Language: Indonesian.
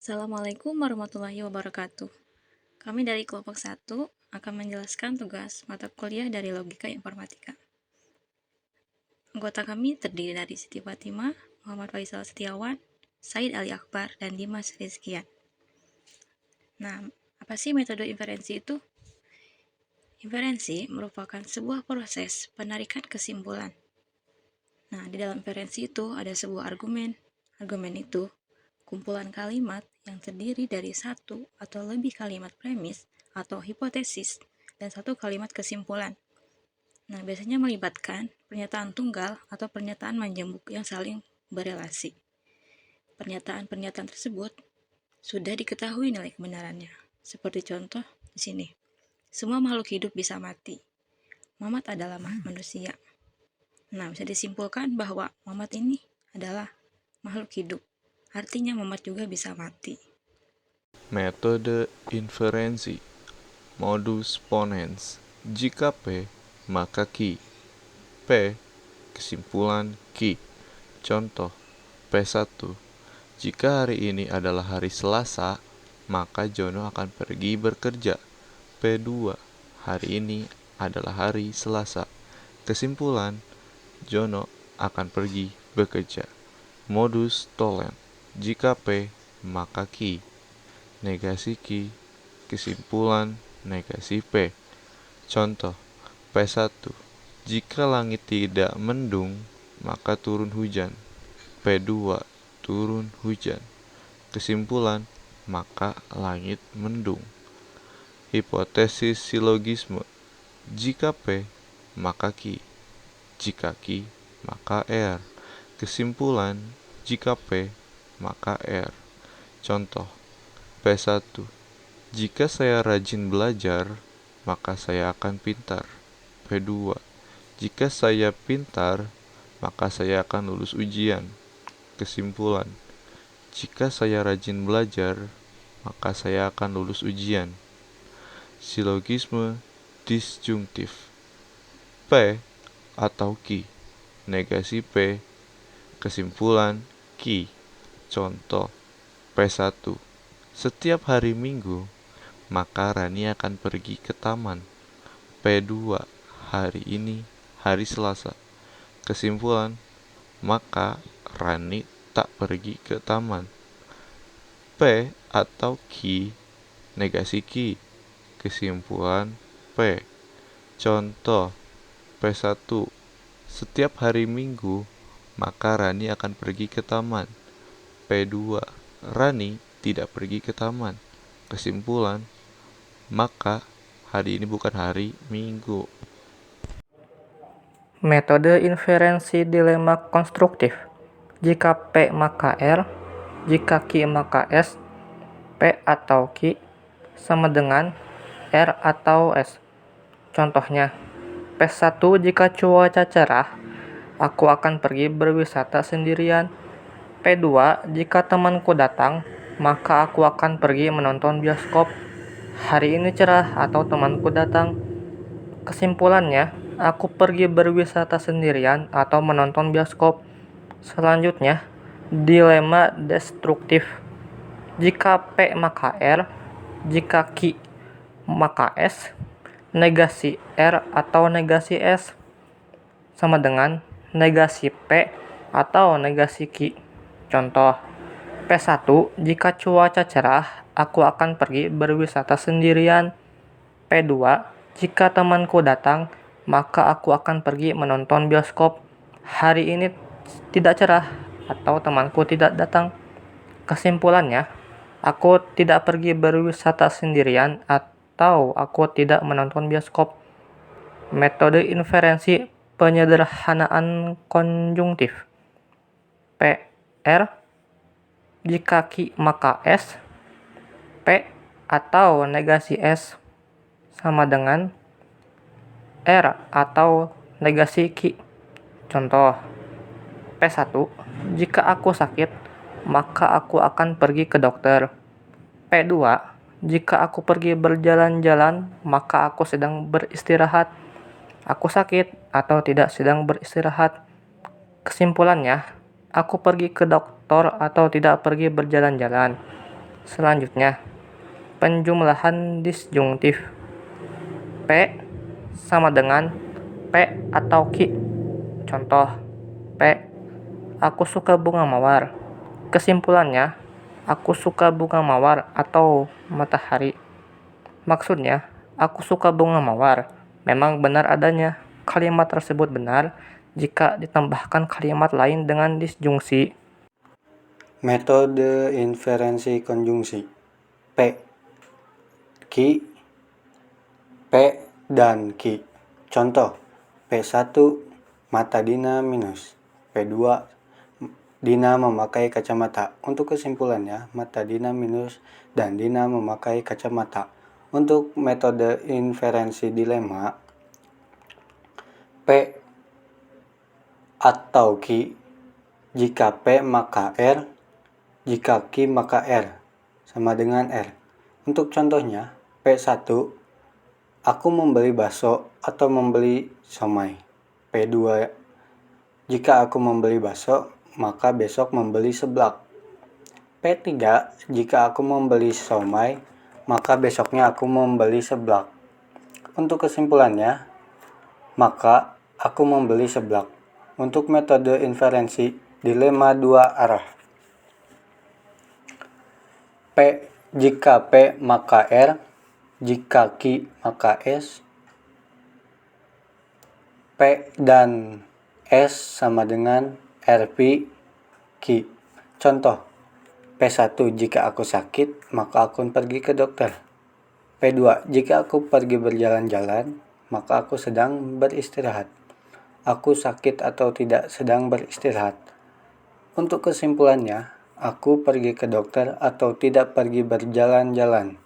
Assalamualaikum warahmatullahi wabarakatuh. Kami dari kelompok 1 akan menjelaskan tugas mata kuliah dari Logika Informatika. Anggota kami terdiri dari Siti Fatimah, Muhammad Faisal Setiawan, Said Ali Akbar, dan Dimas Rizkian. Nah, apa sih metode inferensi itu? Inferensi merupakan sebuah proses penarikan kesimpulan. Nah, di dalam inferensi itu ada sebuah argumen. Argumen itu kumpulan kalimat yang terdiri dari satu atau lebih kalimat premis atau hipotesis dan satu kalimat kesimpulan. Nah, biasanya melibatkan pernyataan tunggal atau pernyataan menjemuk yang saling berelasi. Pernyataan-pernyataan tersebut sudah diketahui nilai kebenarannya. Seperti contoh di sini. Semua makhluk hidup bisa mati. Mamat adalah manusia. Nah, bisa disimpulkan bahwa Mamat ini adalah makhluk hidup. Artinya Mamat juga bisa mati. Metode inferensi. Modus ponens. Jika P, maka Q. P, kesimpulan Q. Contoh, P1. Jika hari ini adalah hari Selasa, maka Jono akan pergi bekerja. P2. Hari ini adalah hari Selasa. Kesimpulan, Jono akan pergi bekerja. Modus tollens. Jika P, maka Q. Negasi Q, kesimpulan negasi P. Contoh, P1. Jika langit tidak mendung, maka turun hujan. P2. Turun hujan. Kesimpulan, maka langit mendung. Hipotesis silogisme. Jika P, maka Q. Jika Q, maka R. Kesimpulan, jika P, maka R. Contoh, P1. Jika saya rajin belajar, maka saya akan pintar. P2. Jika saya pintar, maka saya akan lulus ujian. Kesimpulan, jika saya rajin belajar, maka saya akan lulus ujian. Silogisme disjungtif. P atau Q. Negasi P. Kesimpulan Q. Contoh, P1. Setiap hari Minggu, maka Rani akan pergi ke taman. P2. Hari ini hari Selasa. Kesimpulan, maka Rani tak pergi ke taman. P atau Q, negasi Q. Kesimpulan P. Contoh, P1. Setiap hari Minggu, maka Rani akan pergi ke taman. P2. Rani tidak pergi ke taman. Kesimpulan, maka hari ini bukan hari Minggu. Metode inferensi dilema konstruktif. Jika P maka R, jika Q maka S, P atau Q sama dengan R atau S. Contohnya, P1 jika cuaca cerah, aku akan pergi berwisata sendirian. P2 jika temanku datang, maka aku akan pergi menonton bioskop. Hari ini cerah atau temanku datang. Kesimpulannya, aku pergi berwisata sendirian atau menonton bioskop. Selanjutnya, dilema destruktif. Jika P maka R, jika Q maka S, negasi R atau negasi S sama dengan negasi P atau negasi Q. Contoh, P1 jika cuaca cerah, aku akan pergi berwisata sendirian. P2 jika temanku datang, maka aku akan pergi menonton bioskop. Hari ini tidak cerah atau temanku tidak datang. Kesimpulannya, aku tidak pergi berwisata sendirian atau aku tidak menonton bioskop. Metode inferensi penyederhanaan konjungtif. PR jika Q maka S, P atau negasi S sama dengan R atau negasi Q. Contoh, P1, jika aku sakit, maka aku akan pergi ke dokter. P2, jika aku pergi berjalan-jalan, maka aku sedang beristirahat. Aku sakit atau tidak sedang beristirahat. Kesimpulannya, aku pergi ke dokter atau tidak pergi berjalan-jalan. Selanjutnya, penjumlahan disjungtif. P sama dengan P atau Ki. Contoh, P. Aku suka bunga mawar. Kesimpulannya, aku suka bunga mawar atau matahari. Maksudnya, aku suka bunga mawar. Memang benar adanya. Kalimat tersebut benar jika ditambahkan kalimat lain dengan disjungsi. Metode inferensi konjungsi. P, Ki, P, dan Ki. Contoh, P1 mata Dina minus, P2 Dina memakai kacamata. Untuk kesimpulannya, mata Dina minus dan Dina memakai kacamata. Untuk metode inferensi dilema, P atau Ki, jika P maka R, jika Ki maka R, sama dengan R. Untuk contohnya, P1, aku membeli bakso atau membeli somai. P2, jika aku membeli bakso, maka besok membeli seblak. P3, jika aku membeli somai, maka besoknya aku membeli seblak. Untuk kesimpulannya, maka aku membeli seblak. Untuk metode inferensi dilema dua arah. P, jika P maka R, jika Ki maka S. P dan S sama dengan RP Ki. Contoh, P1 jika aku sakit, maka aku pergi ke dokter. P2, jika aku pergi berjalan-jalan, maka aku sedang beristirahat. Aku sakit atau tidak sedang beristirahat. Untuk kesimpulannya, aku pergi ke dokter atau tidak pergi berjalan-jalan.